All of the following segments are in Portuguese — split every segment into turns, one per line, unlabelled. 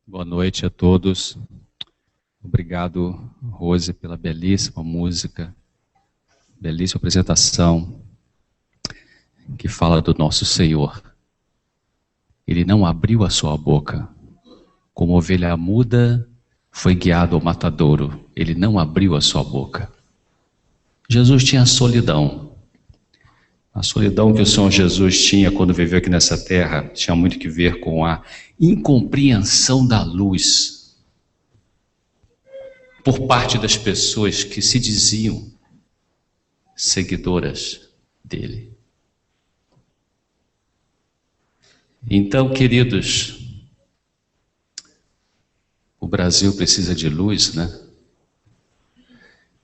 Boa noite a todos. Obrigado, Rose, pela belíssima música, belíssima apresentação que fala do nosso Senhor. Ele não abriu a sua boca. Como ovelha muda, foi guiado ao matadouro. Ele não abriu a sua boca. Jesus tinha solidão. A solidão que o Senhor Jesus tinha quando viveu aqui nessa terra tinha muito que ver com a incompreensão da luz por parte das pessoas que se diziam seguidoras dele. Então, queridos, o Brasil precisa de luz, né?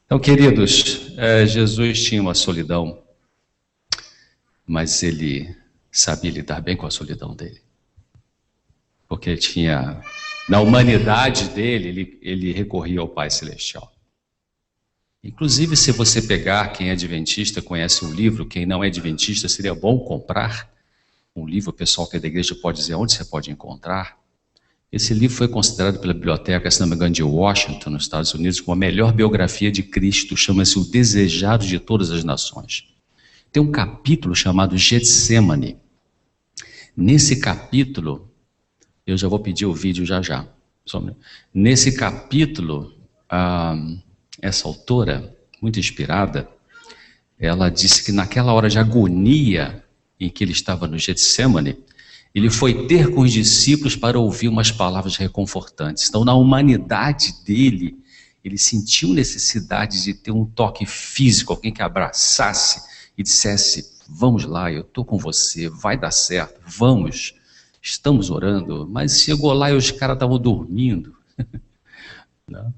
Então, queridos, Jesus tinha uma solidão, mas ele sabia lidar bem com a solidão dele. Porque ele tinha, na humanidade dele, ele recorria ao Pai Celestial. Inclusive, se você pegar, quem é adventista conhece o livro, quem não é adventista, seria bom comprar um livro. O pessoal que é da igreja pode dizer onde você pode encontrar. Esse livro foi considerado pela biblioteca, se não me engano, de Washington, nos Estados Unidos, como a melhor biografia de Cristo. Chama-se O Desejado de Todas as Nações. Tem um capítulo chamado Getsemane. Nesse capítulo, eu já vou pedir o vídeo já. Nesse capítulo, essa autora, muito inspirada, ela disse que naquela hora de agonia em que ele estava no Getsemane, ele foi ter com os discípulos para ouvir umas palavras reconfortantes. Então, na humanidade dele, ele sentiu necessidade de ter um toque físico, alguém que abraçasse e dissesse: vamos lá, eu estou com você, vai dar certo, vamos, estamos orando. Mas chegou lá e os caras estavam dormindo. Não?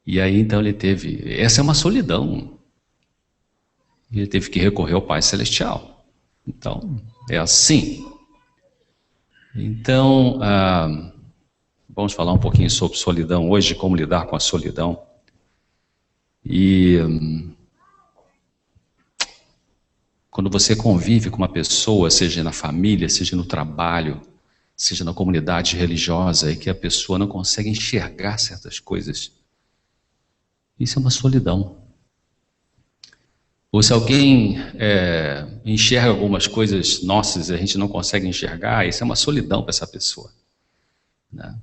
E aí então ele teve, essa é uma solidão, ele teve que recorrer ao Pai Celestial. Então, é assim. Então, vamos falar um pouquinho sobre solidão hoje, como lidar com a solidão. E quando você convive com uma pessoa, seja na família, seja no trabalho, seja na comunidade religiosa, e que a pessoa não consegue enxergar certas coisas, isso é uma solidão. Ou se alguém enxerga algumas coisas nossas e a gente não consegue enxergar, isso é uma solidão para essa pessoa, né?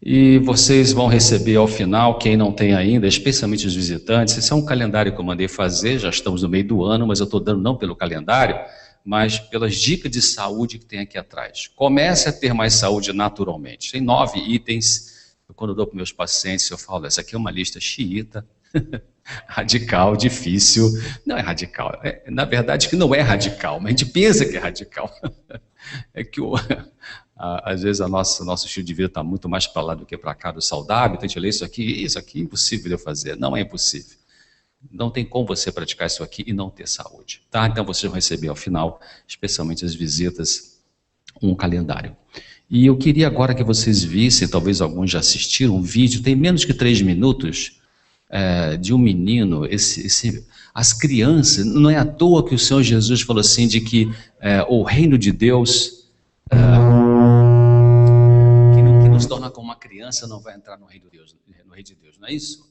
E vocês vão receber ao final, quem não tem ainda, especialmente os visitantes, esse é um calendário que eu mandei fazer, já estamos no meio do ano, mas eu estou dando não pelo calendário, mas pelas dicas de saúde que tem aqui atrás. Comece a ter mais saúde naturalmente. Tem 9 itens, quando eu dou para meus pacientes, eu falo, essa aqui é uma lista xiita, radical, difícil. Não é radical, na verdade que não é radical, mas a gente pensa que é radical. É que às vezes nosso estilo de vida está muito mais para lá do que para cá do saudável, então a gente lê isso aqui é impossível de eu fazer. Não é impossível. Não tem como você praticar isso aqui e não ter saúde. Tá? Então vocês vão receber ao final, especialmente as visitas, um calendário. E eu queria agora que vocês vissem, talvez alguns já assistiram, um vídeo, tem menos que 3 minutos, de um menino, as crianças, não é à toa que o Senhor Jesus falou assim, de que o reino de Deus, que nos torna como uma criança, não vai entrar no reino de Deus, não é isso?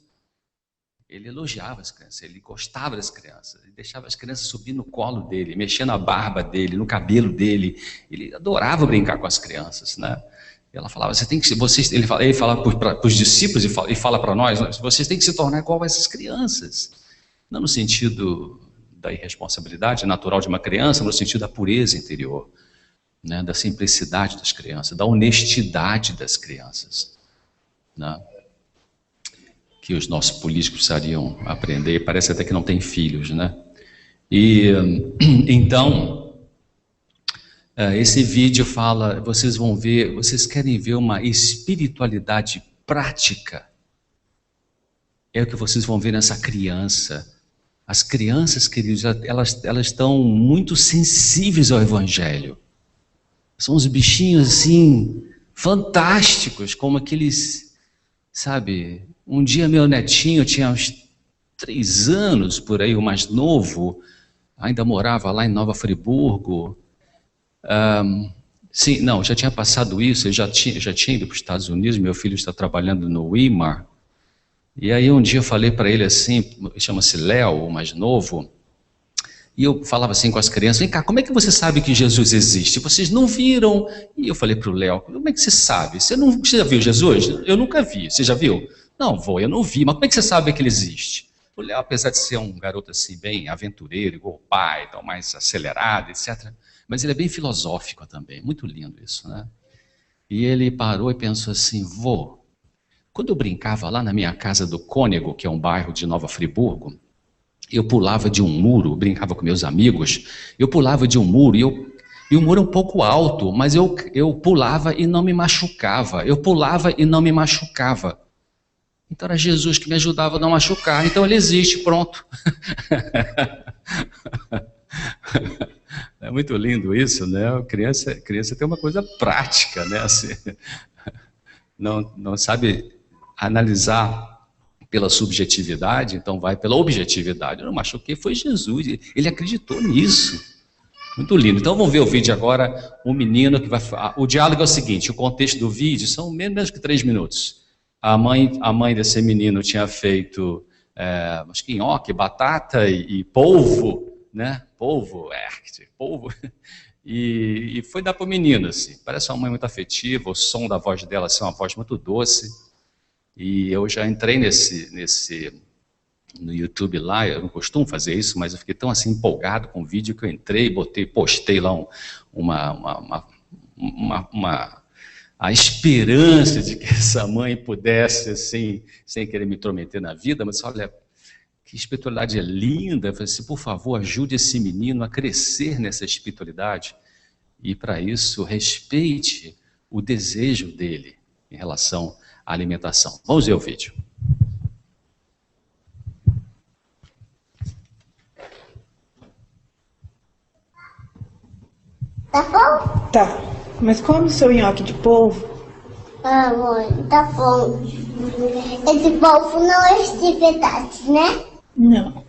Ele elogiava as crianças, ele gostava das crianças, ele deixava as crianças subir no colo dele, mexer na barba dele, no cabelo dele, ele adorava brincar com as crianças, né? Ela falava, ele fala para os discípulos e fala para nós, vocês têm que se tornar igual a essas crianças. Não no sentido da irresponsabilidade natural de uma criança, mas no sentido da pureza interior, né? Da simplicidade das crianças, da honestidade das crianças, né? Que os nossos políticos precisariam aprender, parece até que não tem filhos, né? E então, esse vídeo fala, vocês vão ver, vocês querem ver uma espiritualidade prática, é o que vocês vão ver nessa criança. As crianças, queridos, elas estão muito sensíveis ao Evangelho. São uns bichinhos assim, fantásticos, como aqueles, sabe, um dia meu netinho tinha uns 3 anos, por aí, o mais novo, ainda morava lá em Nova Friburgo, Sim, não, já tinha passado isso, eu já tinha ido para os Estados Unidos, meu filho está trabalhando no Weimar, e aí um dia eu falei para ele assim, chama-se Léo, o mais novo, e eu falava assim com as crianças, vem cá, como é que você sabe que Jesus existe? Vocês não viram? E eu falei para o Léo, como é que você sabe? Você já viu Jesus? Eu nunca vi, você já viu? Não, vô, eu não vi, mas como é que você sabe que ele existe? O Léo, apesar de ser um garoto assim, bem aventureiro, igual o pai, então mais acelerado, etc., mas ele é bem filosófico também, muito lindo isso, né? E ele parou e pensou assim, vô, quando eu brincava lá na minha casa do Cônego, que é um bairro de Nova Friburgo, eu pulava de um muro, brincava com meus amigos, eu pulava de um muro e o muro é um pouco alto, mas eu pulava e não me machucava. Eu pulava e não me machucava. Então era Jesus que me ajudava a não machucar. Então ele existe, pronto. É muito lindo isso, né? A criança tem uma coisa prática, né? Assim, não sabe analisar pela subjetividade, então vai pela objetividade. Eu não machuquei, foi Jesus. Ele acreditou nisso. Muito lindo. Então vamos ver o vídeo agora. Um menino que vai. O diálogo é o seguinte: o contexto do vídeo são menos que 3 minutos. A mãe desse menino tinha feito, acho que nhoque, batata e polvo, né? Polvo. E foi dar para o menino, assim. Parece uma mãe muito afetiva, o som da voz dela assim, é uma voz muito doce. E eu já entrei no YouTube lá, eu não costumo fazer isso, mas eu fiquei tão assim empolgado com o vídeo que eu entrei, postei lá uma, uma, uma, a esperança de que essa mãe pudesse, assim, sem querer me intrometer na vida, mas olha, que espiritualidade é linda, eu falei assim, por favor, ajude esse menino a crescer nessa espiritualidade e para isso respeite o desejo dele em relação à alimentação. Vamos ver o vídeo.
Tá bom?
Tá, mas come o seu nhoque de polvo?
Ah, mãe, tá bom. Esse povo não é de verdade, né?
Não.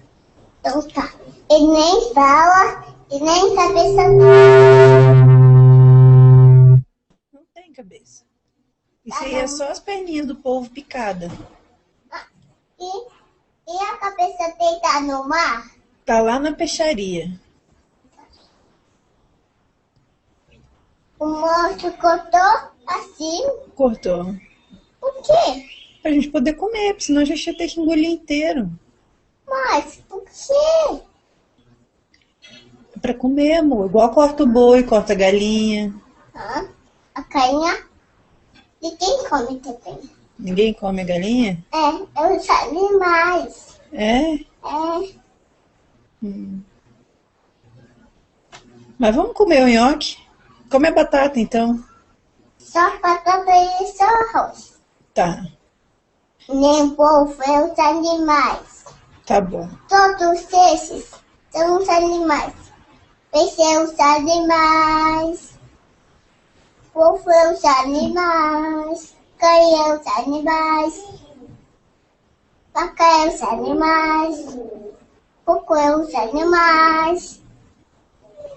Então tá. Ele nem fala e nem cabeça.
Não tem cabeça. Isso aí é só as perninhas do polvo picada.
E a cabeça deitar no mar?
Tá lá na peixaria.
O monstro cortou assim.
Cortou.
Por quê?
Pra gente poder comer, porque senão a gente ia ter que engolir inteiro.
Mas por quê?
É pra comer, amor. Igual corta o boi, corta a galinha.
Ah, a carinha de quem come também.
Ninguém come a galinha?
É os animais.
É?
É.
Mas vamos comer o nhoque? Come a batata, então.
Só batata e só arroz.
Tá,
Nem povo é os animais.
tá bom.
Todos esses são os animais. Peixe é os animais. Povo é os animais. Cães é os animais. Vaca é os animais. Porco é os animais.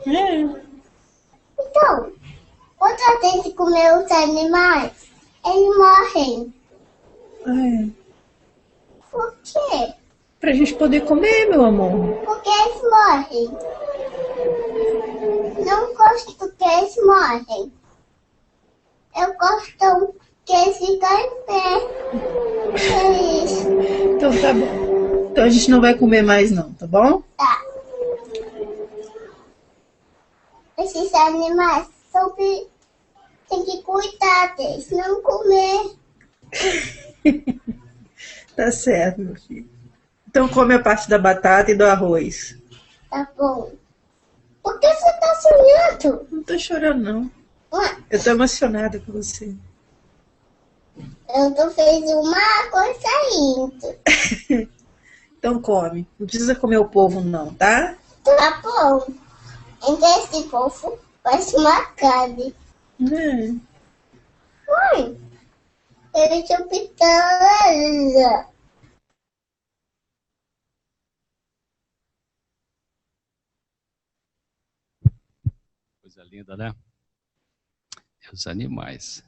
É.
Então, quando a gente comer os animais, eles morrem.
É.
Por quê?
Pra gente poder comer, meu amor.
Porque eles morrem. Não gosto que eles morrem. Eu gosto que eles ficam em pé. É isso.
Então tá bom. Então a gente não vai comer mais não, tá bom?
Tá. Esses animais tem que cuidar deles, não comer.
Tá certo, meu filho. Então come a parte da batata e do arroz.
Tá bom. Por que você tá sonhando?
Não tô chorando, não.
Ué,
Eu tô emocionada com você.
eu tô fez uma coisa indo.
Então come. Não precisa comer o polvo, não, tá?
Tá bom. Então esse povo parece uma carne.
É.
Mãe, ele tinha pitanga.
Coisa linda, né? Os animais.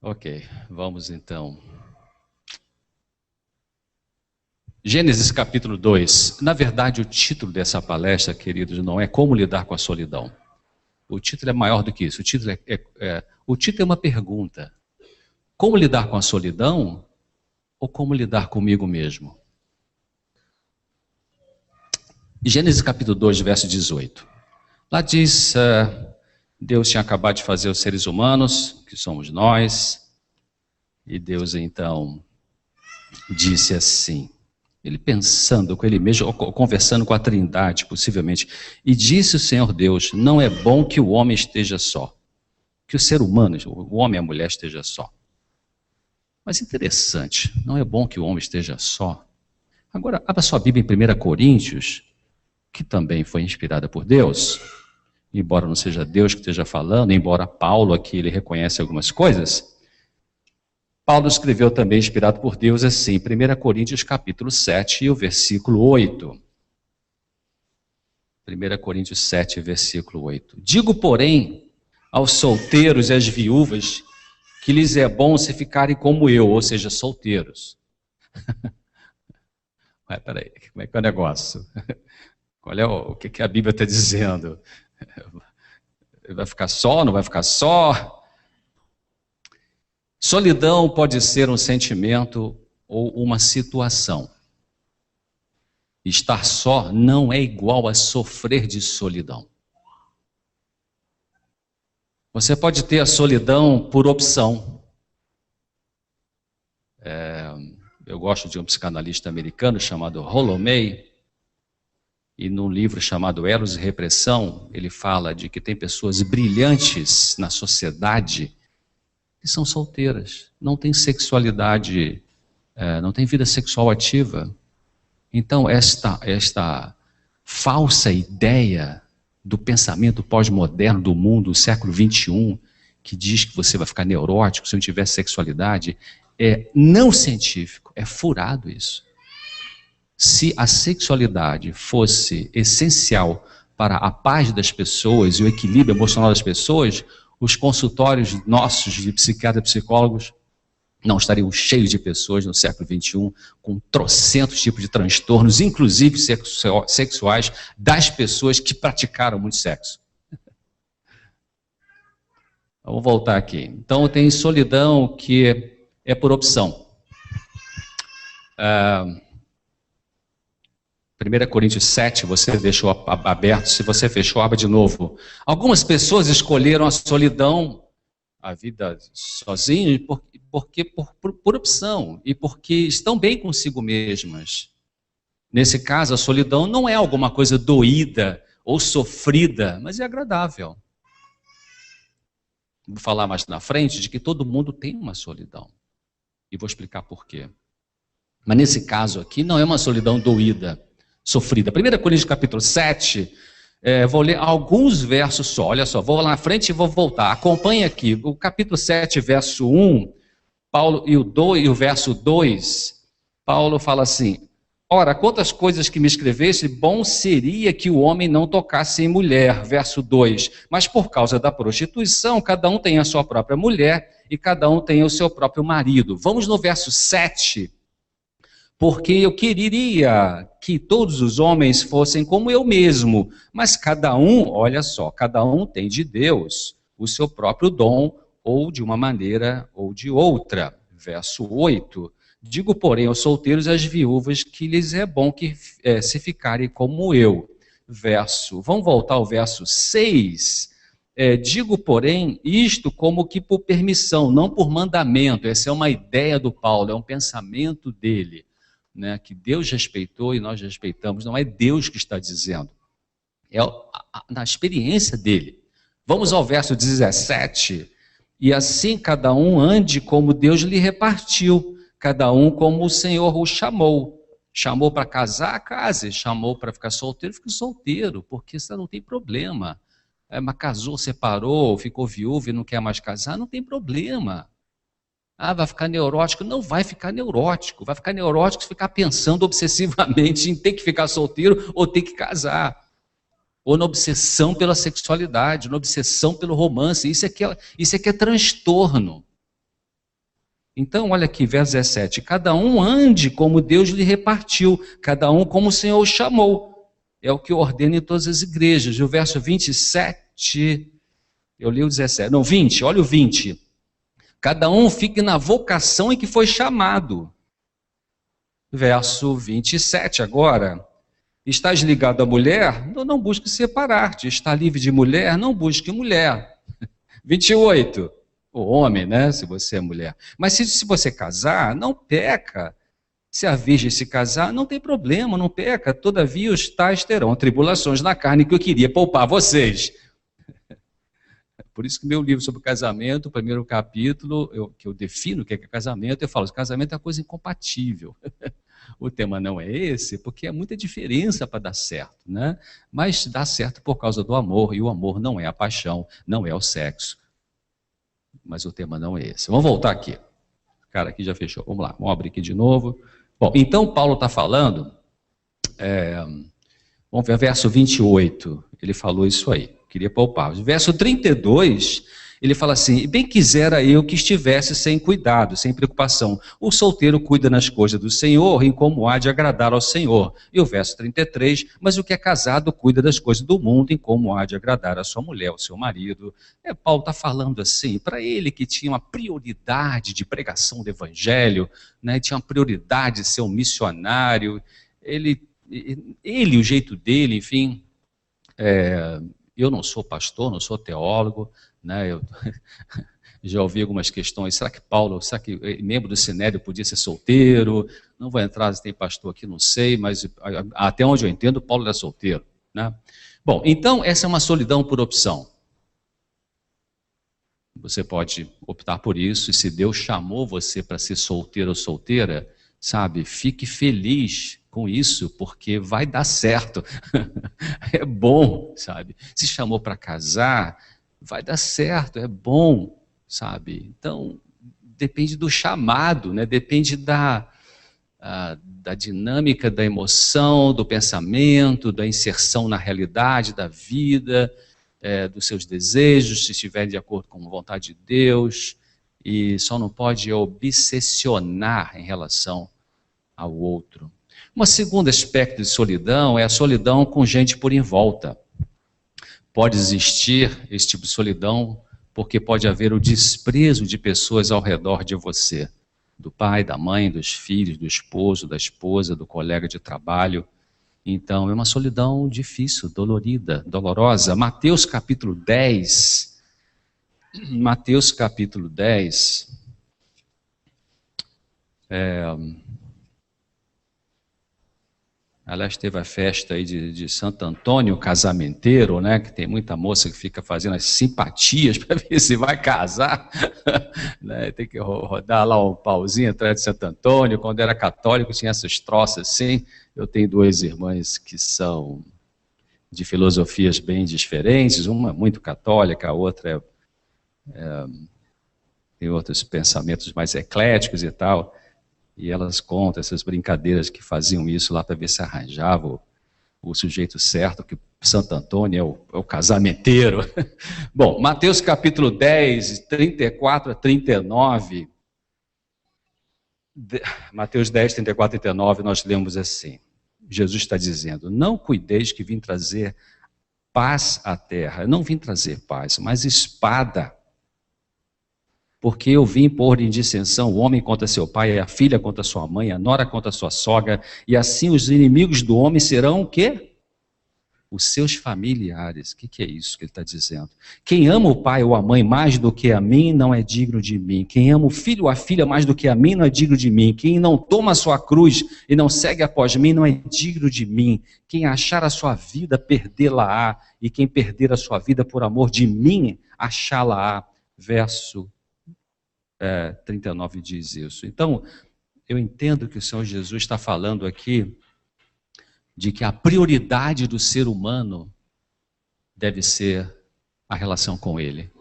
Ok, vamos então. Gênesis capítulo 2. Na verdade, o título dessa palestra, queridos, não é Como Lidar com a Solidão. O título é maior do que isso. O título é uma pergunta. Como lidar com a solidão ou como lidar comigo mesmo? Gênesis capítulo 2, verso 18. Lá diz, Deus tinha acabado de fazer os seres humanos, que somos nós, e Deus então disse assim, ele pensando com ele mesmo, conversando com a Trindade, possivelmente, e disse o Senhor Deus, não é bom que o homem esteja só, que o ser humano, o homem e a mulher esteja só. Mas interessante, não é bom que o homem esteja só. Agora, abra sua Bíblia em 1 Coríntios, que também foi inspirada por Deus, embora não seja Deus que esteja falando, embora Paulo aqui ele reconhece algumas coisas, Paulo escreveu também, inspirado por Deus, assim, 1 Coríntios capítulo 7 e o versículo 8. 1 Coríntios 7, versículo 8. Digo, porém, aos solteiros e às viúvas, que lhes é bom se ficarem como eu, ou seja, solteiros. Mas peraí, como é que é o negócio? Olha o que a Bíblia está dizendo. Vai ficar só, não vai ficar só? Solidão pode ser um sentimento ou uma situação. Estar só não é igual a sofrer de solidão. Você pode ter a solidão por opção. Eu gosto de um psicanalista americano chamado Rollo May, e num livro chamado Eros e Repressão, ele fala de que tem pessoas brilhantes na sociedade que são solteiras, não têm sexualidade, não têm vida sexual ativa. Então, esta falsa ideia do pensamento pós-moderno do mundo do século XXI, que diz que você vai ficar neurótico se não tiver sexualidade, é não científico, é furado isso. Se a sexualidade fosse essencial para a paz das pessoas e o equilíbrio emocional das pessoas, os consultórios nossos de psiquiatras e psicólogos não estariam cheios de pessoas no século XXI com trocentos tipos de transtornos, inclusive sexuais, das pessoas que praticaram muito sexo. Vamos voltar aqui. Então tem solidão que é por opção. 1 Coríntios 7, você deixou aberto, se você fechou, abra de novo. Algumas pessoas escolheram a solidão, a vida sozinho, por opção, e porque estão bem consigo mesmas. Nesse caso, a solidão não é alguma coisa doída ou sofrida, mas é agradável. Vou falar mais na frente de que todo mundo tem uma solidão, e vou explicar por quê. Mas nesse caso aqui, não é uma solidão doída, sofrida. 1 Coríntios capítulo 7, vou ler alguns versos só, olha só, vou lá na frente e vou voltar. Acompanhe aqui, o capítulo 7, verso 1, Paulo, e o verso 2, Paulo fala assim, ora, quantas coisas que me escrevesse, bom seria que o homem não tocasse em mulher, verso 2, mas por causa da prostituição, cada um tem a sua própria mulher e cada um tem o seu próprio marido. Vamos no verso 7, porque eu queria que todos os homens fossem como eu mesmo, mas cada um, olha só, cada um tem de Deus o seu próprio dom, ou de uma maneira ou de outra. Verso 8, digo, porém, aos solteiros e às viúvas que lhes é bom que se ficarem como eu. Vamos voltar ao verso 6, digo, porém, isto como que por permissão, não por mandamento. Essa é uma ideia do Paulo, é um pensamento dele. Né, que Deus respeitou e nós respeitamos, não é Deus que está dizendo, é na experiência dele. Vamos ao verso 17, e assim cada um ande como Deus lhe repartiu, cada um como o Senhor o chamou. Chamou para casar, case, chamou para ficar solteiro, fique solteiro, porque isso não tem problema. Mas casou, separou, ficou viúvo e não quer mais casar, não tem problema. Vai ficar neurótico? Não vai ficar neurótico. Vai ficar neurótico se ficar pensando obsessivamente em ter que ficar solteiro ou ter que casar. ou na obsessão pela sexualidade, na obsessão pelo romance. Isso é que é transtorno. Então, olha aqui, verso 17. Cada um ande como Deus lhe repartiu, cada um como o Senhor o chamou. É o que ordena em todas as igrejas. E o verso 27, eu li o 17, não, 20, olha o 20. Cada um fique na vocação em que foi chamado. Verso 27 agora. Estás ligado à mulher? Não busque separar-te. Está livre de mulher? Não busque mulher. 28. O homem, né? Se você é mulher. Mas se você casar, não peca. Se a virgem se casar, não tem problema, não peca. Todavia os tais terão tribulações na carne, que eu queria poupar vocês. Por isso que meu livro sobre casamento, o primeiro capítulo, que eu defino o que é casamento, eu falo, casamento é uma coisa incompatível. O tema não é esse, porque é muita diferença para dar certo, né? Mas dá certo por causa do amor, e o amor não é a paixão, não é o sexo. Mas o tema não é esse. Vamos voltar aqui. O cara aqui já fechou. Vamos lá, vamos abrir aqui de novo. Bom, então Paulo está falando, vamos ver, verso 28, ele falou isso aí, queria poupar. Verso 32, ele fala assim, bem quisera eu que estivesse sem cuidado, sem preocupação. O solteiro cuida nas coisas do Senhor, em como há de agradar ao Senhor. E o verso 33, mas o que é casado cuida das coisas do mundo, em como há de agradar a sua mulher, ao seu marido. Paulo está falando assim, para ele que tinha uma prioridade de pregação do evangelho, né, tinha uma prioridade de ser um missionário, ele o jeito dele, enfim, eu não sou pastor, não sou teólogo, né, eu já ouvi algumas questões, será que membro do Sinédrio podia ser solteiro? Não vou entrar se tem pastor aqui, não sei, mas até onde eu entendo, Paulo era solteiro, né? Bom, então essa é uma solidão por opção. Você pode optar por isso, e se Deus chamou você para ser solteiro ou solteira, sabe, fique feliz com isso, porque vai dar certo. É bom, sabe? Se chamou para casar, vai dar certo, é bom, sabe? Então, depende do chamado, né? Depende da dinâmica da emoção, do pensamento, da inserção na realidade da vida, dos seus desejos, se estiver de acordo com a vontade de Deus, e só não pode obsessionar em relação ao outro. Um segundo aspecto de solidão é a solidão com gente por em volta. Pode existir esse tipo de solidão porque pode haver o desprezo de pessoas ao redor de você, do pai, da mãe, dos filhos, do esposo, da esposa, do colega de trabalho. Então é uma solidão difícil, dolorida, dolorosa. Mateus capítulo 10, aliás, teve a festa aí de Santo Antônio, casamenteiro, né? Que tem muita moça que fica fazendo as simpatias para ver se vai casar. Né? Tem que rodar lá um pauzinho atrás de Santo Antônio. Quando era católico tinha essas troças assim. Eu tenho duas irmãs que são de filosofias bem diferentes. Uma muito católica, a outra tem outros pensamentos mais ecléticos e tal. E elas contam essas brincadeiras que faziam isso lá para ver se arranjava o sujeito certo, que Santo Antônio é o casamenteiro. Bom, Mateus capítulo 10, 34 a 39. Mateus 10, 34 a 39, nós lemos assim. Jesus está dizendo, não cuideis que vim trazer paz à terra. Eu não vim trazer paz, mas espada. Porque eu vim pôr em dissensão o homem contra seu pai, a filha contra sua mãe, a nora contra sua sogra, e assim os inimigos do homem serão o quê? Os seus familiares. O que é isso que ele está dizendo? Quem ama o pai ou a mãe mais do que a mim, não é digno de mim. Quem ama o filho ou a filha mais do que a mim, não é digno de mim. Quem não toma a sua cruz e não segue após mim, não é digno de mim. Quem achar a sua vida, perdê-la-á. E quem perder a sua vida por amor de mim, achá-la-á. Verso 39 diz isso. Então, eu entendo que o Senhor Jesus está falando aqui de que a prioridade do ser humano deve ser a relação com Ele.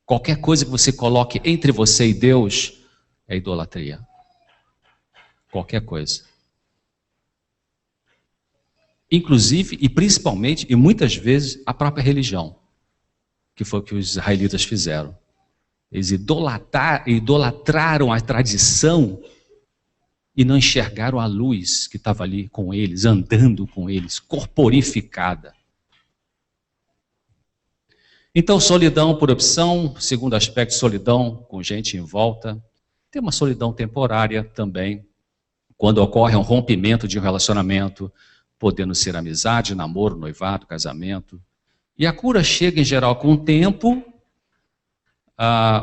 Qualquer coisa que você coloque entre você e Deus é idolatria. Qualquer coisa. inclusive e principalmente e muitas vezes a própria religião, que foi o que os israelitas fizeram. Eles idolatraram a tradição e não enxergaram a luz que estava ali com eles, andando com eles, corporificada. Então, solidão por opção, segundo aspecto, solidão com gente em volta. Tem uma solidão temporária também, quando ocorre um rompimento de um relacionamento, podendo ser amizade, namoro, noivado, casamento. E a cura chega, em geral, com o tempo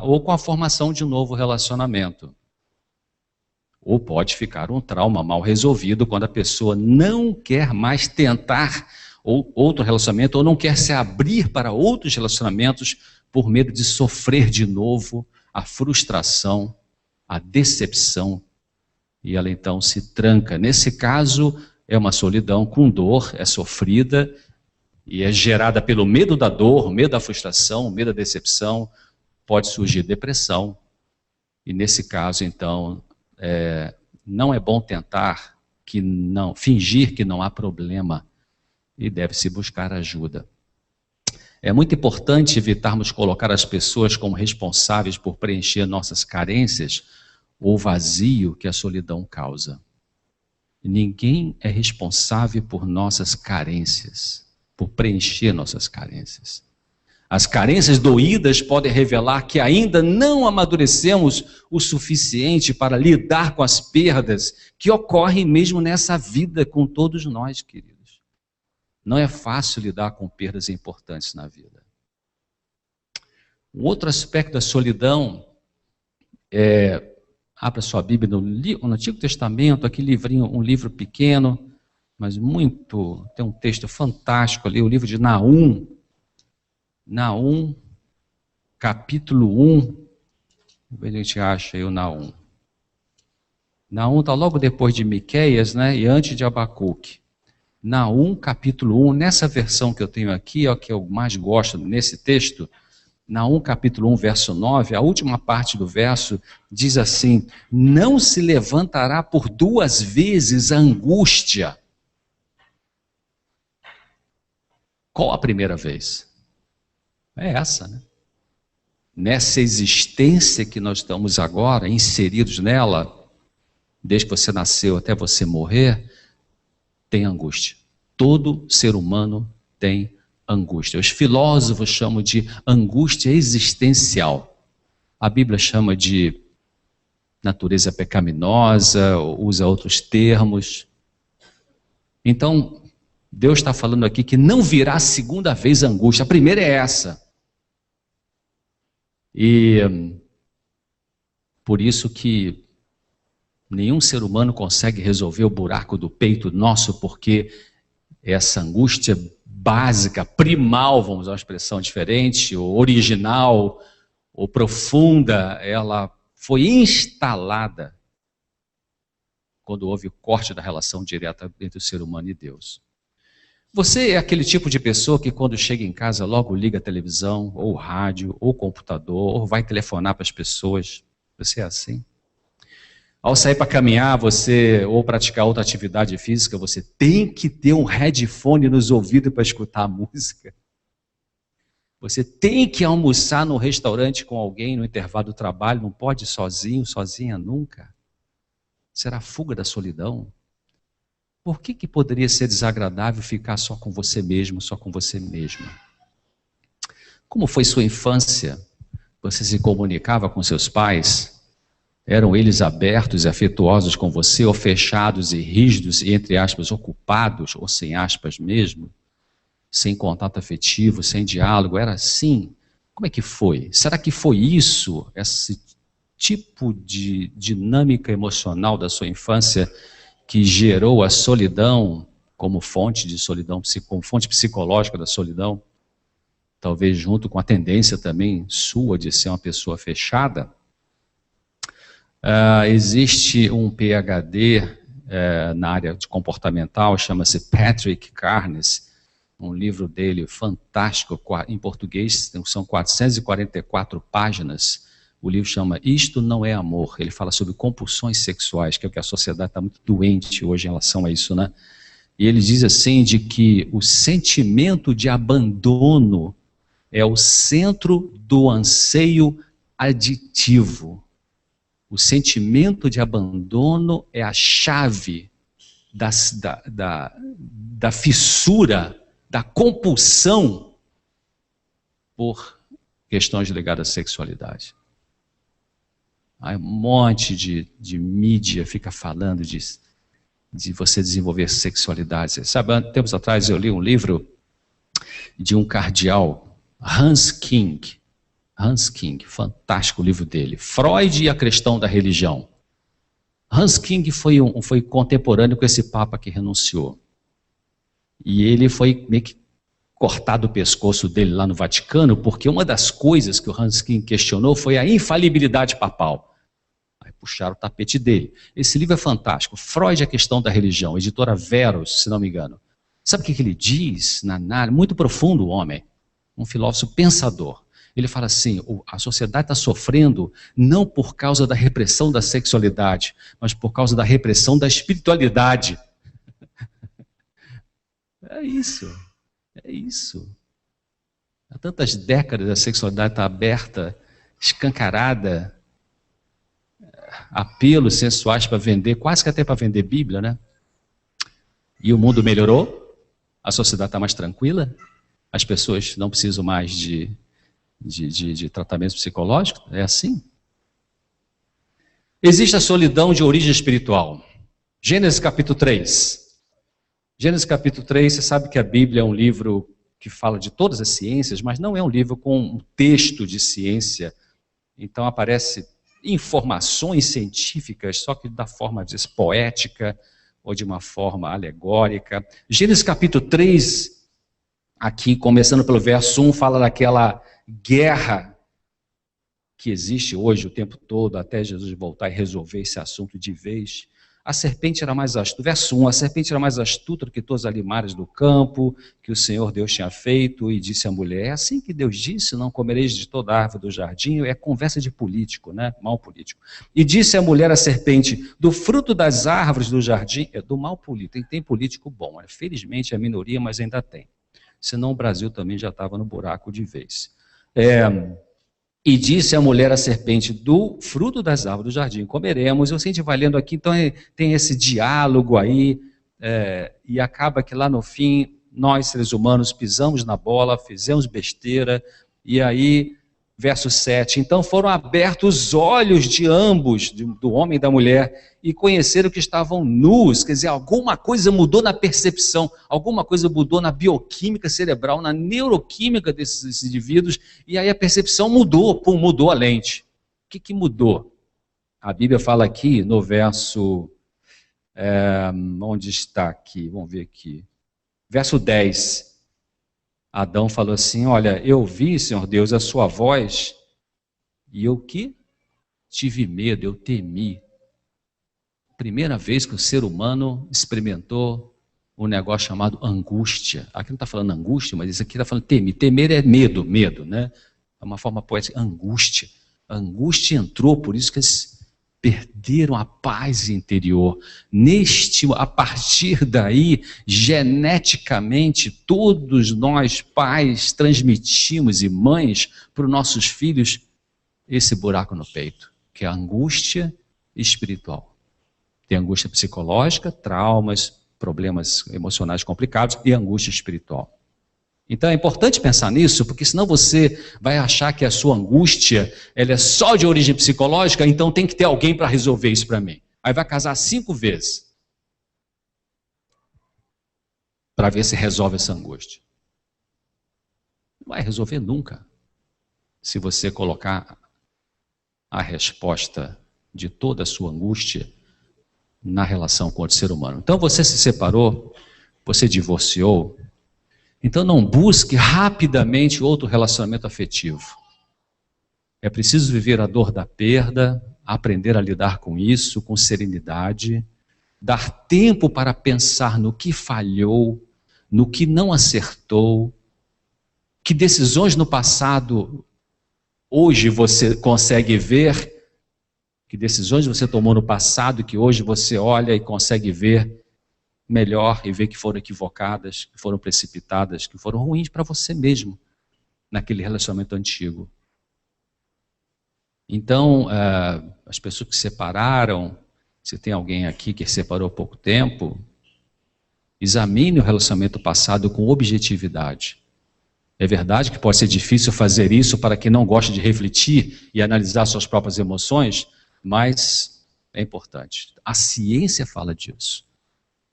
ou com a formação de um novo relacionamento. Ou pode ficar um trauma mal resolvido quando a pessoa não quer mais tentar outro relacionamento ou não quer se abrir para outros relacionamentos por medo de sofrer de novo a frustração, a decepção, e ela então se tranca. Nesse caso, é uma solidão com dor, é sofrida e é gerada pelo medo da dor, medo da frustração, medo da decepção, pode surgir depressão. E nesse caso, então, não é bom fingir que não há problema e deve-se buscar ajuda. É muito importante evitarmos colocar as pessoas como responsáveis por preencher nossas carências ou vazio que a solidão causa. Ninguém é responsável por nossas carências, por preencher nossas carências. As carências doídas podem revelar que ainda não amadurecemos o suficiente para lidar com as perdas que ocorrem mesmo nessa vida com todos nós, queridos. Não é fácil lidar com perdas importantes na vida. Um outro aspecto da solidão abra sua Bíblia no Antigo Testamento, aquele livrinho, um livro pequeno, mas tem um texto fantástico ali, o livro de Naum. Naum, capítulo 1. Vamos ver se a gente acha aí o Naum. Naum está logo depois de Miqueias, né, e antes de Abacuque. Naum, capítulo 1, nessa versão que eu tenho aqui, que eu mais gosto nesse texto, Naum, capítulo 1, verso 9, a última parte do verso diz assim: não se levantará por 2 vezes a angústia. Qual a primeira vez? É essa, né? Nessa existência que nós estamos agora, inseridos nela, desde que você nasceu até você morrer, tem angústia. Todo ser humano tem angústia. Os filósofos chamam de angústia existencial. A Bíblia chama de natureza pecaminosa, usa outros termos. Então, Deus está falando aqui que não virá a segunda vez a angústia. A primeira é essa. E por isso que nenhum ser humano consegue resolver o buraco do peito nosso, porque essa angústia básica, primal, vamos usar uma expressão diferente, ou original, ou profunda, ela foi instalada quando houve o corte da relação direta entre o ser humano e Deus. Você é aquele tipo de pessoa que quando chega em casa logo liga a televisão, ou rádio, ou computador, ou vai telefonar para as pessoas. Você é assim? Ao sair para caminhar, ou praticar outra atividade física, você tem que ter um headphone nos ouvidos para escutar a música. Você tem que almoçar no restaurante com alguém no intervalo do trabalho, não pode ir sozinho, sozinha nunca. Será a fuga da solidão? Por que poderia ser desagradável ficar só com você mesmo, só com você mesma? Como foi sua infância? Você se comunicava com seus pais? Eram eles abertos e afetuosos com você, ou fechados e rígidos e, entre aspas, ocupados, ou sem aspas mesmo? Sem contato afetivo, sem diálogo? Era assim? Como é que foi? Será que foi isso, esse tipo de dinâmica emocional da sua infância que gerou a solidão como fonte de solidão, como fonte psicológica da solidão? Talvez junto com a tendência também sua de ser uma pessoa fechada. Existe um PhD na área de comportamental, chama-se Patrick Carnes, um livro dele fantástico, em português são 444 páginas, o livro chama Isto Não é Amor. Ele fala sobre compulsões sexuais, que é o que a sociedade está muito doente hoje em relação a isso, né? E ele diz assim, de que o sentimento de abandono é o centro do anseio aditivo. O sentimento de abandono é a chave da fissura, da compulsão por questões ligadas à sexualidade. Aí um monte de mídia fica falando de você desenvolver sexualidade. Sabe, tempos atrás eu li um livro de um cardeal, Hans King, fantástico o livro dele, Freud e a Questão da Religião. Hans King foi contemporâneo com esse papa que renunciou. E ele foi meio que cortado o pescoço dele lá no Vaticano, porque uma das coisas que o Hans King questionou foi a infalibilidade papal. Aí puxaram o tapete dele. Esse livro é fantástico, Freud e a Questão da Religião, editora Veros, se não me engano. Sabe o que ele diz? Muito profundo o homem, um filósofo pensador. Ele fala assim, a sociedade está sofrendo não por causa da repressão da sexualidade, mas por causa da repressão da espiritualidade. É isso. Há tantas décadas a sexualidade está aberta, escancarada, apelos sensuais para vender, quase que até para vender Bíblia, né? E o mundo melhorou, a sociedade está mais tranquila, as pessoas não precisam mais de tratamento psicológico, é assim. Existe a solidão de origem espiritual. Gênesis capítulo 3. Gênesis capítulo 3, você sabe que a Bíblia é um livro que fala de todas as ciências, mas não é um livro com um texto de ciência. Então aparece informações científicas, só que da forma poética ou de uma forma alegórica. Gênesis capítulo 3, aqui começando pelo verso 1, fala daquela guerra que existe hoje o tempo todo, até Jesus voltar e resolver esse assunto de vez. A serpente era mais astuta, verso 1, a serpente era mais astuta do que todos os animais do campo, que o Senhor Deus tinha feito, e disse à mulher, é assim que Deus disse, não comereis de toda a árvore do jardim, é conversa de político, né? Mal político. E disse a mulher à serpente, do fruto das árvores do jardim, é do mal político, tem político bom, felizmente é a minoria, mas ainda tem. Senão o Brasil também já estava no buraco de vez. E disse a mulher à serpente, do fruto das árvores do jardim comeremos. A gente vai lendo aqui, então tem esse diálogo aí, e acaba que lá no fim, nós seres humanos pisamos na bola, fizemos besteira, e aí, verso 7, então foram abertos os olhos de ambos, do homem e da mulher, e conheceram que estavam nus, quer dizer, alguma coisa mudou na percepção, alguma coisa mudou na bioquímica cerebral, na neuroquímica desses indivíduos, e aí a percepção mudou, mudou a lente. O que mudou? A Bíblia fala aqui no verso, onde está aqui? Vamos ver aqui. Verso 10, Adão falou assim, olha, eu vi, Senhor Deus, a sua voz, e eu tive medo, eu temi. Primeira vez que o ser humano experimentou um negócio chamado angústia. Aqui não está falando angústia, mas isso aqui está falando temer. Temer é medo, né? É uma forma poética, angústia. A angústia entrou, por isso que eles perderam a paz interior. A partir daí, geneticamente, todos nós, pais, transmitimos, e mães, para os nossos filhos, esse buraco no peito, que é a angústia espiritual. Tem angústia psicológica, traumas, problemas emocionais complicados e angústia espiritual. Então é importante pensar nisso, porque senão você vai achar que a sua angústia ela é só de origem psicológica, então tem que ter alguém para resolver isso para mim. Aí vai casar 5 vezes para ver se resolve essa angústia. Não vai resolver nunca, se você colocar a resposta de toda a sua angústia na relação com o ser humano. Então você se separou, você divorciou, então não busque rapidamente outro relacionamento afetivo. É preciso viver a dor da perda, aprender a lidar com isso, com serenidade, dar tempo para pensar no que falhou, no que não acertou, que decisões no passado hoje você consegue ver, que decisões você tomou no passado que hoje você olha e consegue ver melhor e ver que foram equivocadas, que foram precipitadas, que foram ruins para você mesmo, naquele relacionamento antigo. Então, as pessoas que se separaram, se tem alguém aqui que se separou há pouco tempo, examine o relacionamento passado com objetividade. É verdade que pode ser difícil fazer isso para quem não gosta de refletir e analisar suas próprias emoções, mas é importante. A ciência fala disso.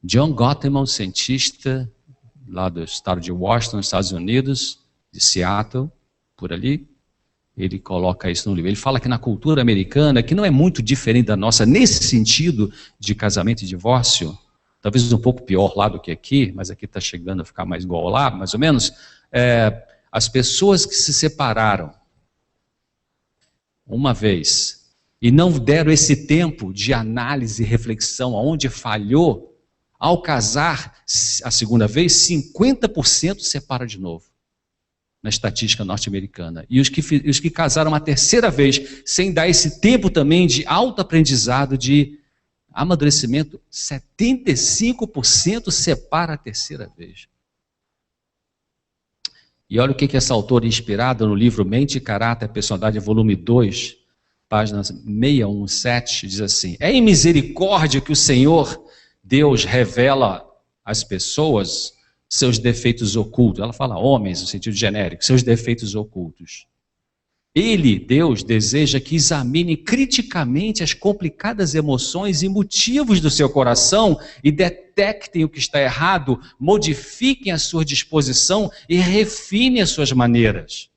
John Gottman, cientista lá do estado de Washington, Estados Unidos, de Seattle, por ali, ele coloca isso no livro. Ele fala que na cultura americana, que não é muito diferente da nossa nesse sentido de casamento e divórcio, talvez um pouco pior lá do que aqui, mas aqui está chegando a ficar mais igual lá, mais ou menos, as pessoas que se separaram uma vez e não deram esse tempo de análise e reflexão aonde falhou, ao casar a segunda vez, 50% separa de novo, na estatística norte-americana. E os que casaram a terceira vez, sem dar esse tempo também de autoaprendizado, de amadurecimento, 75% separa a terceira vez. E olha o que essa autora, inspirada no livro Mente, Caráter e Personalidade, volume 2, página 617, diz assim: é em misericórdia que o Senhor Deus revela às pessoas seus defeitos ocultos. Ela fala homens, no sentido genérico, seus defeitos ocultos. Ele, Deus, deseja que examine criticamente as complicadas emoções e motivos do seu coração e detectem o que está errado, modifiquem a sua disposição e refinem as suas maneiras.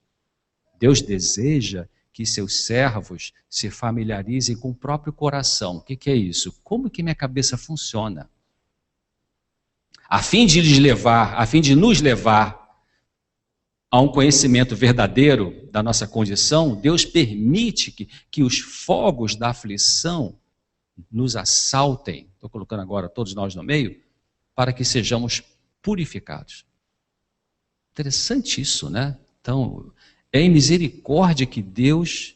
Deus deseja que seus servos se familiarizem com o próprio coração. O que é isso? Como que minha cabeça funciona? A fim de nos levar a um conhecimento verdadeiro da nossa condição, Deus permite que os fogos da aflição nos assaltem, estou colocando agora todos nós no meio, para que sejamos purificados. Interessante isso, né? Então, é em misericórdia que Deus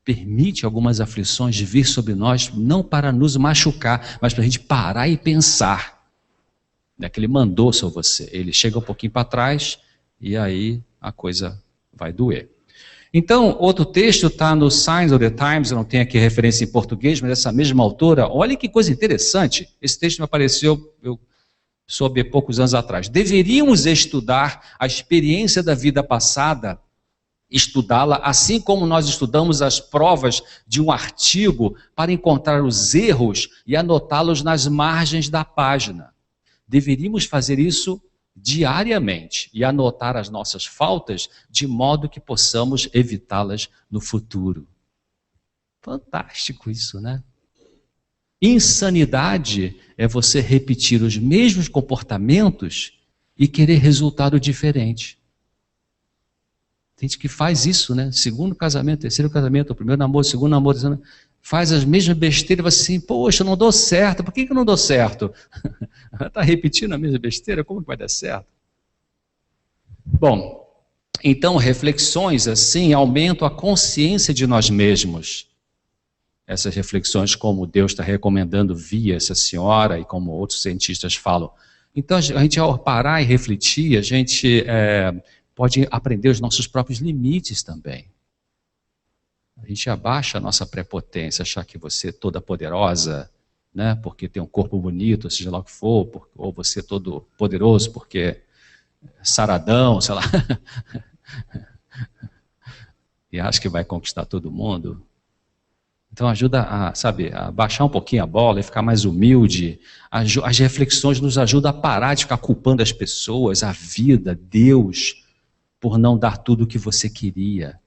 permite algumas aflições vir sobre nós, não para nos machucar, mas para a gente parar e pensar. Não é que ele mandou sobre você, ele chega um pouquinho para trás e aí a coisa vai doer. Então, outro texto está no Signs of the Times, eu não tenho aqui referência em português, mas essa mesma autora, olha que coisa interessante, esse texto me apareceu, eu soube há poucos anos atrás. Deveríamos estudar a experiência da vida passada, estudá-la assim como nós estudamos as provas de um artigo para encontrar os erros e anotá-los nas margens da página. Deveríamos fazer isso diariamente e anotar as nossas faltas de modo que possamos evitá-las no futuro. Fantástico isso, né? Insanidade é você repetir os mesmos comportamentos e querer resultado diferente. Tem gente que faz isso, né? Segundo casamento, terceiro casamento, primeiro namoro, segundo namoro, faz as mesmas besteiras, assim, poxa, não dou certo, por que eu não dou certo? Está repetindo a mesma besteira, como que vai dar certo? Bom, então reflexões assim aumentam a consciência de nós mesmos. Essas reflexões, como Deus está recomendando via essa senhora e como outros cientistas falam. Então a gente, ao parar e refletir, a gente pode aprender os nossos próprios limites também. A gente abaixa a nossa prepotência, achar que você é toda poderosa, né, porque tem um corpo bonito, seja lá o que for, ou você é todo poderoso porque é saradão, sei lá, e acha que vai conquistar todo mundo. Então ajuda a baixar um pouquinho a bola e ficar mais humilde. As reflexões nos ajudam a parar de ficar culpando as pessoas, a vida, Deus, por não dar tudo o que você queria.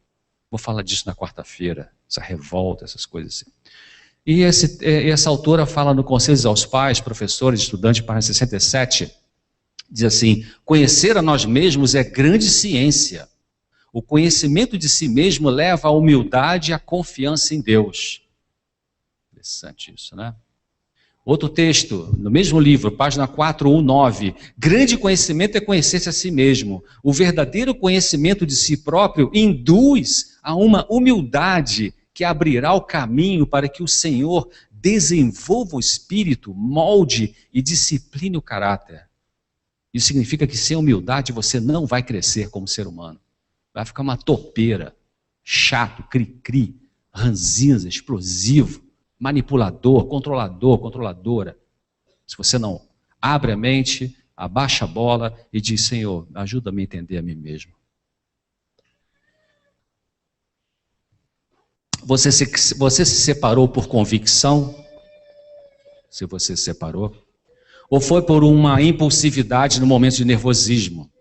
Vou falar disso na quarta-feira, essa revolta, essas coisas assim. E essa autora fala no Conselhos aos Pais, Professores, Estudantes, página 67, diz assim: conhecer a nós mesmos é grande ciência. O conhecimento de si mesmo leva à humildade e à confiança em Deus. Interessante isso, né? Outro texto, no mesmo livro, página 419. Grande conhecimento é conhecer-se a si mesmo. O verdadeiro conhecimento de si próprio induz a uma humildade que abrirá o caminho para que o Senhor desenvolva o espírito, molde e discipline o caráter. Isso significa que sem humildade você não vai crescer como ser humano. Vai ficar uma topeira, chato, cri-cri, ranzinza, explosivo, manipulador, controlador, controladora. Se você não abre a mente, abaixa a bola e diz: Senhor, ajuda-me a entender a mim mesmo. Você se separou por convicção? Se você se separou? Ou foi por uma impulsividade no momento de nervosismo?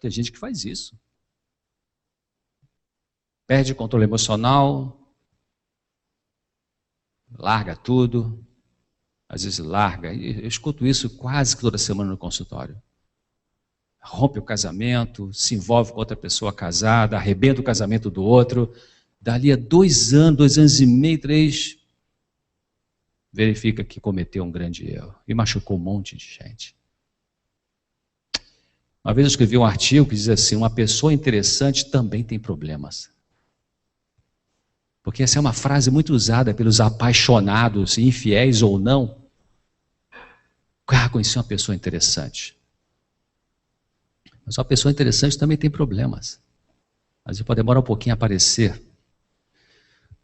Tem gente que faz isso. Perde o controle emocional, larga tudo, às vezes larga. Eu escuto isso quase que toda semana no consultório. Rompe o casamento, se envolve com outra pessoa casada, arrebenta o casamento do outro. Dali a 2 anos e meio, 3, verifica que cometeu um grande erro e machucou um monte de gente. Uma vez eu escrevi um artigo que diz assim: uma pessoa interessante também tem problemas. Porque essa é uma frase muito usada pelos apaixonados, infiéis ou não. Conheci uma pessoa interessante. Mas uma pessoa interessante também tem problemas. Mas pode demorar um pouquinho a aparecer.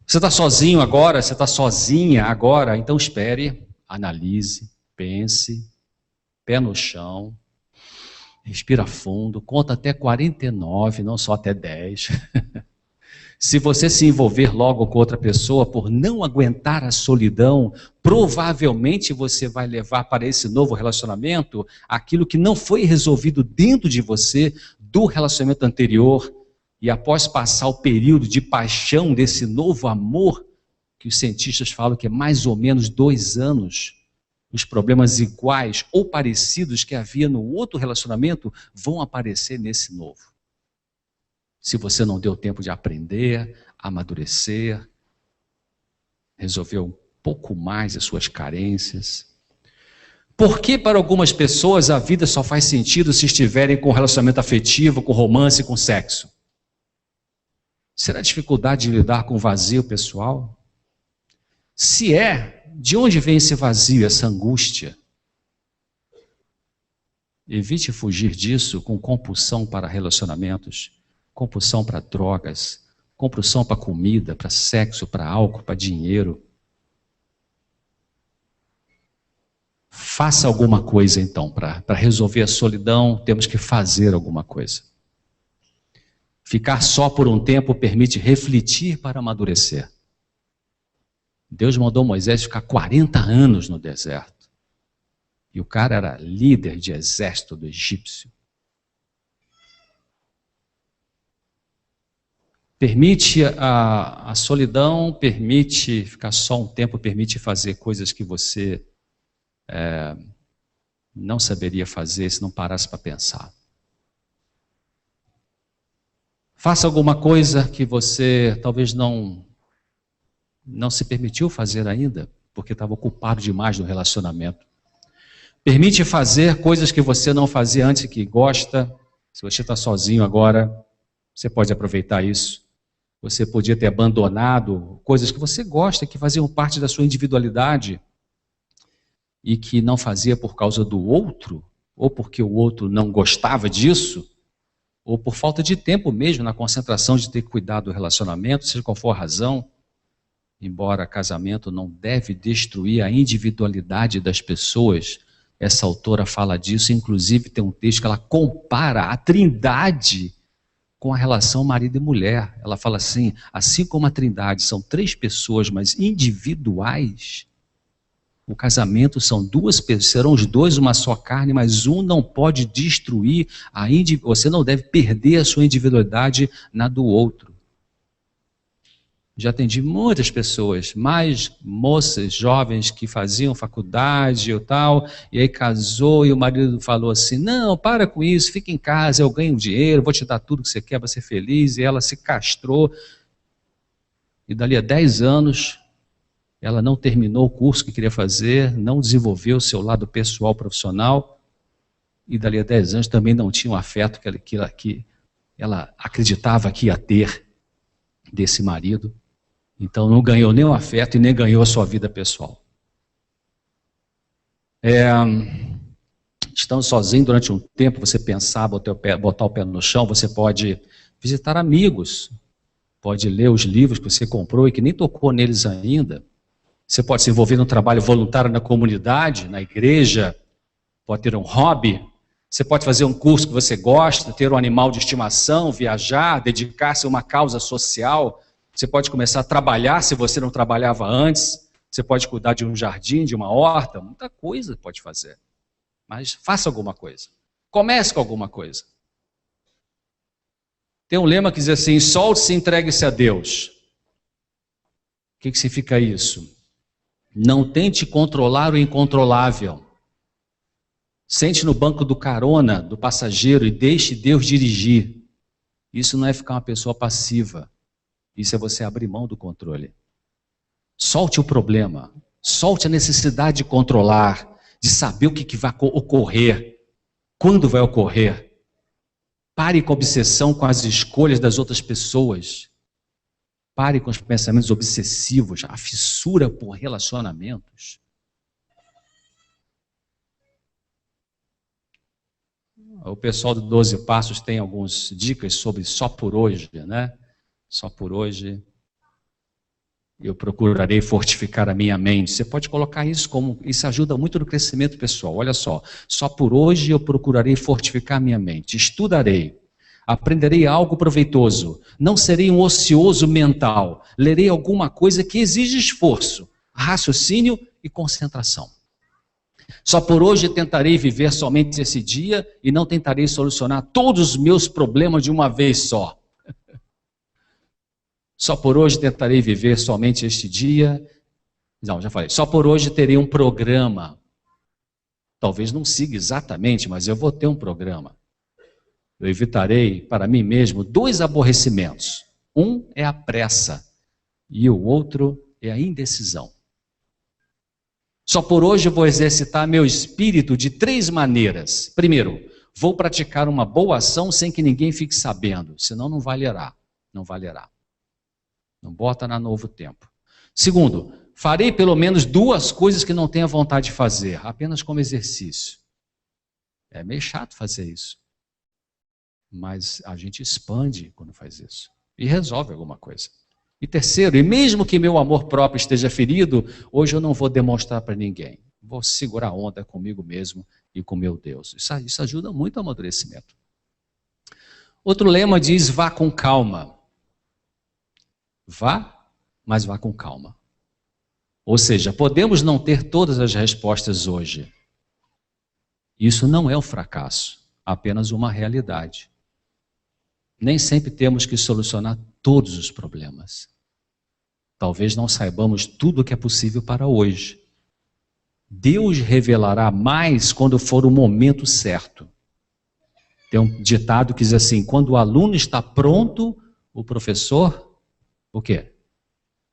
Você está sozinho agora, você está sozinha agora, então espere, analise, pense, pé no chão, respira fundo, conta até 49, não só até 10. Se você se envolver logo com outra pessoa por não aguentar a solidão, provavelmente você vai levar para esse novo relacionamento aquilo que não foi resolvido dentro de você do relacionamento anterior. E após passar o período de paixão desse novo amor, que os cientistas falam que é mais ou menos 2 anos, os problemas iguais ou parecidos que havia no outro relacionamento vão aparecer nesse novo. Se você não deu tempo de aprender, amadurecer, resolver um pouco mais as suas carências. Por que para algumas pessoas a vida só faz sentido se estiverem com relacionamento afetivo, com romance, com sexo? Será a dificuldade de lidar com o vazio pessoal? Se é, de onde vem esse vazio, essa angústia? Evite fugir disso com compulsão para relacionamentos, compulsão para drogas, compulsão para comida, para sexo, para álcool, para dinheiro. Faça alguma coisa então, para resolver a solidão, temos que fazer alguma coisa. Ficar só por um tempo permite refletir para amadurecer. Deus mandou Moisés ficar 40 anos no deserto. E o cara era líder de exército do egípcio. Permite a solidão, permite ficar só um tempo, permite fazer coisas que você não saberia fazer se não parasse para pensar. Faça alguma coisa que você talvez não se permitiu fazer ainda, porque estava ocupado demais no relacionamento. Permite fazer coisas que você não fazia antes, que gosta. Se você está sozinho agora, você pode aproveitar isso. Você podia ter abandonado coisas que você gosta, que faziam parte da sua individualidade e que não fazia por causa do outro, ou porque o outro não gostava disso, ou por falta de tempo mesmo, na concentração de ter cuidado do relacionamento, seja qual for a razão. Embora casamento não deve destruir a individualidade das pessoas, essa autora fala disso, inclusive tem um texto que ela compara a trindade com a relação marido e mulher. Ela fala assim como a trindade são 3 pessoas, mas individuais, o casamento são 2 pessoas, serão os 2 uma só carne, mas um não pode destruir você não deve perder a sua individualidade na do outro. Já atendi muitas pessoas, mais moças, jovens que faziam faculdade ou tal, e aí casou e o marido falou assim: não, para com isso, fica em casa, eu ganho dinheiro, vou te dar tudo que você quer, vai ser feliz. E ela se castrou, e dali a 10 anos, ela não terminou o curso que queria fazer, não desenvolveu o seu lado pessoal, profissional, e dali a 10 anos também não tinha o afeto que ela acreditava que ia ter desse marido. Então não ganhou nem o afeto e nem ganhou a sua vida pessoal. Estando sozinho durante um tempo, você pensar, botar o pé no chão, você pode visitar amigos, pode ler os livros que você comprou e que nem tocou neles ainda. Você pode se envolver num trabalho voluntário na comunidade, na igreja, pode ter um hobby. Você pode fazer um curso que você gosta, ter um animal de estimação, viajar, dedicar-se a uma causa social. Você pode começar a trabalhar se você não trabalhava antes. Você pode cuidar de um jardim, de uma horta, muita coisa pode fazer. Mas faça alguma coisa. Comece com alguma coisa. Tem um lema que diz assim, solte-se e entregue-se a Deus. O que significa isso? Não tente controlar o incontrolável. Sente no banco do carona, do passageiro, e deixe Deus dirigir. Isso não é ficar uma pessoa passiva. Isso é você abrir mão do controle. Solte o problema. Solte a necessidade de controlar, de saber o que vai ocorrer, quando vai ocorrer. Pare com a obsessão com as escolhas das outras pessoas. Pare com os pensamentos obsessivos, a fissura por relacionamentos. O pessoal do 12 Passos tem algumas dicas sobre só por hoje, né? Só por hoje eu procurarei fortificar a minha mente. Você pode colocar isso como, isso ajuda muito no crescimento pessoal. Olha só por hoje eu procurarei fortificar a minha mente. Estudarei, aprenderei algo proveitoso, não serei um ocioso mental, lerei alguma coisa que exige esforço, raciocínio e concentração. Só por hoje tentarei viver somente esse dia e não tentarei solucionar todos os meus problemas de uma vez só. Só por hoje tentarei viver somente este dia. Não, já falei. Só por hoje terei um programa. Talvez não siga exatamente, mas eu vou ter um programa. Eu evitarei para mim mesmo 2 aborrecimentos. Um é a pressa e o outro é a indecisão. Só por hoje eu vou exercitar meu espírito de 3 maneiras. Primeiro, vou praticar uma boa ação sem que ninguém fique sabendo, senão não valerá. Não valerá. Não bota na Novo Tempo. Segundo, farei pelo menos 2 coisas que não tenha vontade de fazer, apenas como exercício. É meio chato fazer isso. Mas a gente expande quando faz isso. E resolve alguma coisa. E terceiro, e mesmo que meu amor próprio esteja ferido, hoje eu não vou demonstrar para ninguém. Vou segurar a onda comigo mesmo e com meu Deus. Isso ajuda muito ao amadurecimento. Outro lema diz, vá com calma. Vá, mas vá com calma. Ou seja, podemos não ter todas as respostas hoje. Isso não é um fracasso, apenas uma realidade. Nem sempre temos que solucionar todos os problemas. Talvez não saibamos tudo o que é possível para hoje. Deus revelará mais quando for o momento certo. Tem um ditado que diz assim, quando o aluno está pronto, o professor, o quê?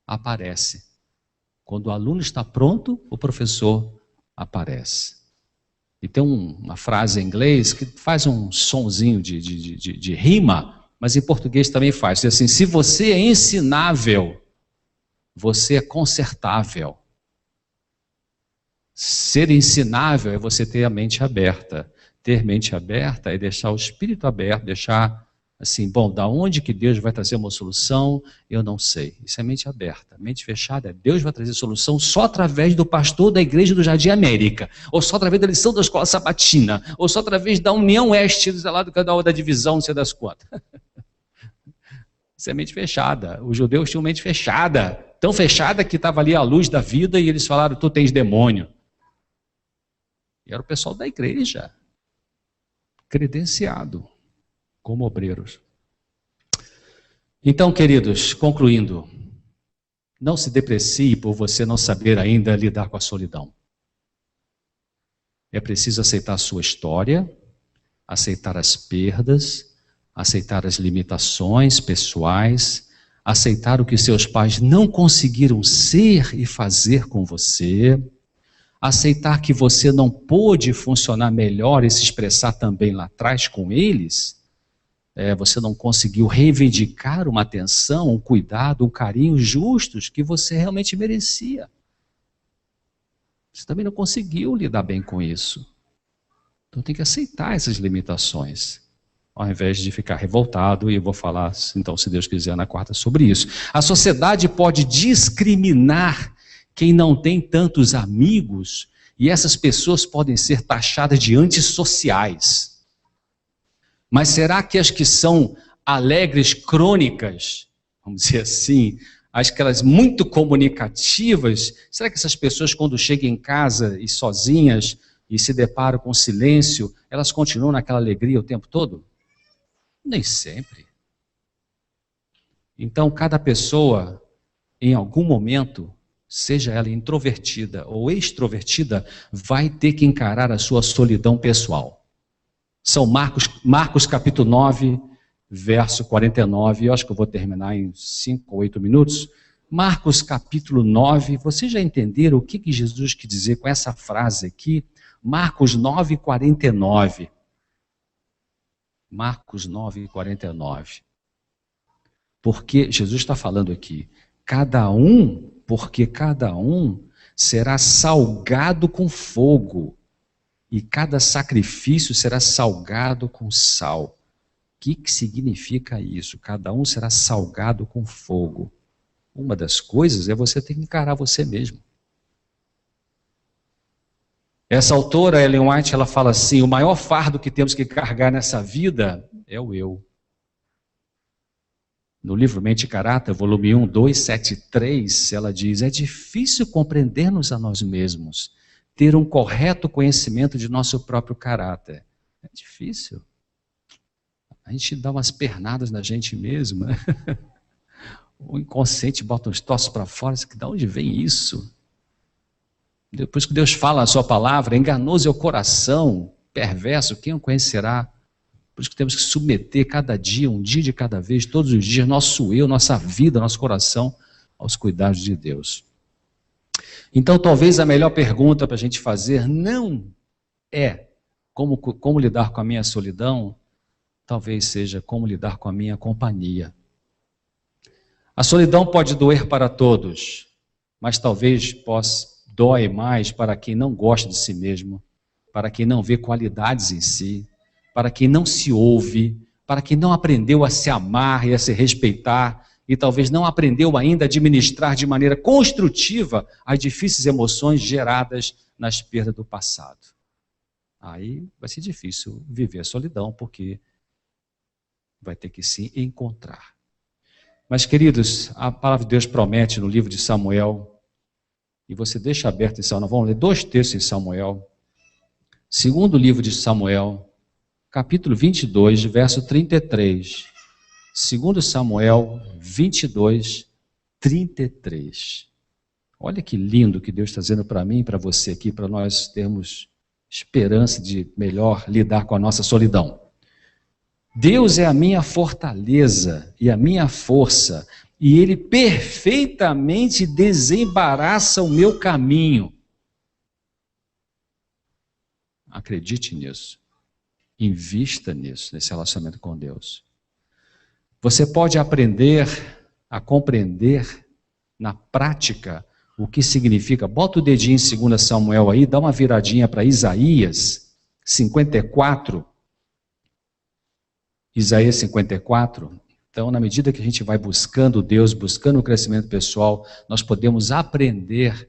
Aparece. Quando o aluno está pronto, o professor aparece. E tem uma frase em inglês que faz um sonzinho de rima, mas em português também faz. Diz assim, se você é ensinável, você é consertável. Ser ensinável é você ter a mente aberta. Ter mente aberta é deixar o espírito aberto, deixar assim, bom, da onde que Deus vai trazer uma solução, eu não sei. Isso é mente aberta. Mente fechada é Deus vai trazer solução só através do pastor da igreja do Jardim América, ou só através da lição da escola sabatina, ou só através da União Oeste, lá do canal da divisão, não sei das quantas. Isso é mente fechada. Os judeus tinham mente fechada, tão fechada que estava ali a luz da vida e eles falaram, tu tens demônio. E era o pessoal da igreja, credenciado como obreiros. Então, queridos, concluindo, não se deprecie por você não saber ainda lidar com a solidão. É preciso aceitar a sua história, aceitar as perdas, aceitar as limitações pessoais, aceitar o que seus pais não conseguiram ser e fazer com você, aceitar que você não pôde funcionar melhor e se expressar também lá atrás com eles, você não conseguiu reivindicar uma atenção, um cuidado, um carinho justos que você realmente merecia. Você também não conseguiu lidar bem com isso. Então tem que aceitar essas limitações, ao invés de ficar revoltado, e eu vou falar, então, se Deus quiser, na quarta sobre isso. A sociedade pode discriminar quem não tem tantos amigos, e essas pessoas podem ser taxadas de antissociais. Mas será que as que são alegres crônicas, vamos dizer assim, aquelas muito comunicativas, será que essas pessoas, quando chegam em casa e sozinhas e se deparam com silêncio, elas continuam naquela alegria o tempo todo? Nem sempre. Então, cada pessoa, em algum momento, seja ela introvertida ou extrovertida, vai ter que encarar a sua solidão pessoal. São Marcos capítulo 9, verso 49, eu acho que eu vou terminar em 5 ou 8 minutos. Marcos capítulo 9, vocês já entenderam o que Jesus quis dizer com essa frase aqui? Marcos 9, 49. Marcos 9, 49. Porque Jesus está falando aqui, porque cada um será salgado com fogo, e cada sacrifício será salgado com sal. O que significa isso? Cada um será salgado com fogo. Uma das coisas é você ter que encarar você mesmo. Essa autora, Ellen White, ela fala assim, o maior fardo que temos que carregar nessa vida é o eu. No livro Mente e Caráter, volume 1, 273, ela diz, é difícil compreendermos a nós mesmos, ter um correto conhecimento de nosso próprio caráter. É difícil. A gente dá umas pernadas na gente mesma. O inconsciente bota uns tossos para fora, de onde vem isso? Depois que Deus fala a sua palavra, enganoso é o coração, perverso, quem o conhecerá? Por isso que temos que submeter cada dia, um dia de cada vez, todos os dias, nosso eu, nossa vida, nosso coração, aos cuidados de Deus. Então, talvez a melhor pergunta para a gente fazer não é como lidar com a minha solidão, talvez seja como lidar com a minha companhia. A solidão pode doer para todos, mas talvez dói mais para quem não gosta de si mesmo, para quem não vê qualidades em si, para quem não se ouve, para quem não aprendeu a se amar e a se respeitar, e talvez não aprendeu ainda a administrar de maneira construtiva as difíceis emoções geradas nas perdas do passado. Aí vai ser difícil viver a solidão, porque vai ter que se encontrar. Mas, queridos, a palavra de Deus promete no livro de Samuel, e você deixa aberto em Samuel, vamos ler 2 textos em Samuel. Segundo livro de Samuel, capítulo 22, verso 33. Segundo Samuel 22, 33. Olha que lindo que Deus está dizendo para mim e para você aqui, para nós termos esperança de melhor lidar com a nossa solidão. Deus é a minha fortaleza e a minha força, e Ele perfeitamente desembaraça o meu caminho. Acredite nisso. Invista nisso, nesse relacionamento com Deus. Você pode aprender a compreender na prática o que significa. Bota o dedinho em 2 Samuel aí, dá uma viradinha para Isaías 54. Isaías 54. Então, na medida que a gente vai buscando Deus, buscando o crescimento pessoal, nós podemos aprender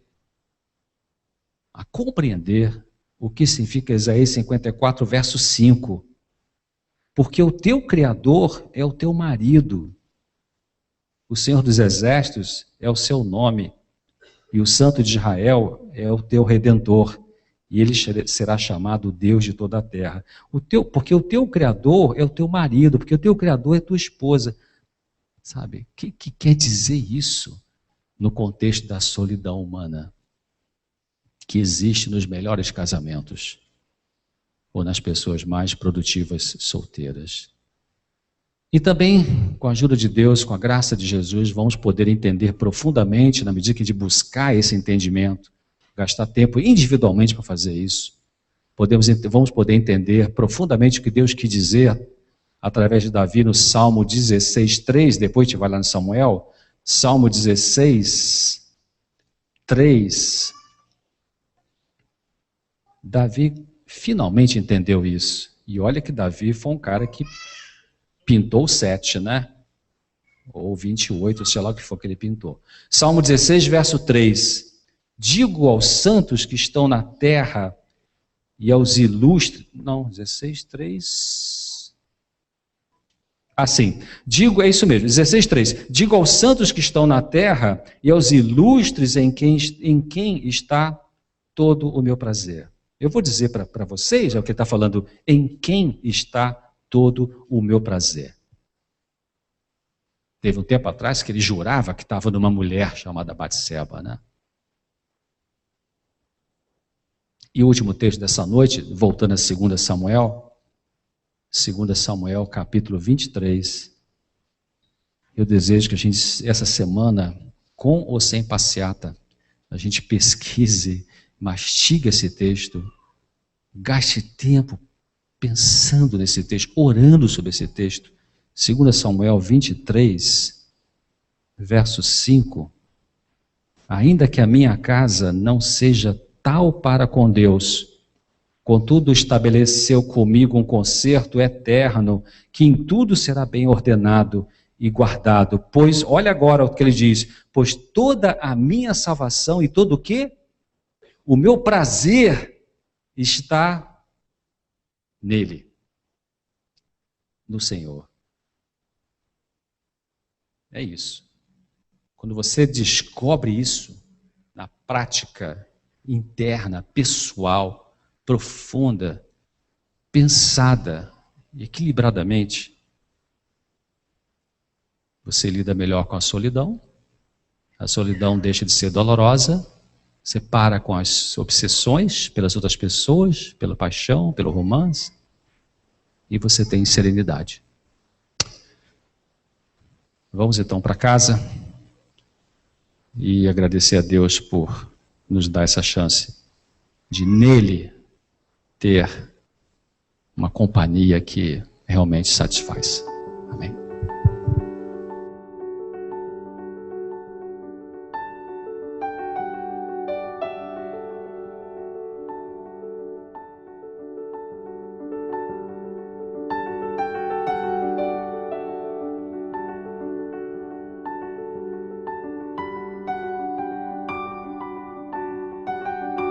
a compreender o que significa Isaías 54, verso 5. Porque o teu Criador é o teu marido, o Senhor dos Exércitos é o seu nome, e o Santo de Israel é o teu Redentor, e ele será chamado Deus de toda a terra. Porque o teu Criador é o teu marido, porque o teu Criador é tua esposa. Sabe, o que quer dizer isso no contexto da solidão humana que existe nos melhores casamentos? Ou nas pessoas mais produtivas solteiras. E também, com a ajuda de Deus, com a graça de Jesus, vamos poder entender profundamente, na medida que de buscar esse entendimento, gastar tempo individualmente para fazer isso, vamos poder entender profundamente o que Deus quis dizer, através de Davi no Salmo 16, 3, depois a gente vai lá no Samuel, Salmo 16, 3, Davi finalmente entendeu isso. E olha que Davi foi um cara que pintou 7, né? Ou 28, sei lá o que for que ele pintou. Salmo 16, verso 3. Digo aos santos que estão na terra e aos ilustres... Não, 16, 3... Assim, digo, é isso mesmo, 16, 3. Digo aos santos que estão na terra e aos ilustres em quem está todo o meu prazer. Eu vou dizer para vocês, é o que ele está falando, em quem está todo o meu prazer. Teve um tempo atrás que ele jurava que estava numa mulher chamada Batseba, né? E o último texto dessa noite, voltando a 2 Samuel, 2 Samuel capítulo 23, eu desejo que a gente, essa semana, com ou sem passeata, a gente pesquise, mastigue esse texto, gaste tempo pensando nesse texto, orando sobre esse texto. 2 Samuel 23, verso 5. Ainda que a minha casa não seja tal para com Deus, contudo estabeleceu comigo um concerto eterno, que em tudo será bem ordenado e guardado. Pois, olha agora o que ele diz, pois toda a minha salvação e todo o quê? O meu prazer está nele, no Senhor. É isso. Quando você descobre isso na prática interna, pessoal, profunda, pensada e equilibradamente, você lida melhor com a solidão deixa de ser dolorosa, você para com as obsessões pelas outras pessoas, pela paixão, pelo romance, e você tem serenidade. Vamos então para casa e agradecer a Deus por nos dar essa chance de nele ter uma companhia que realmente satisfaz. Amém.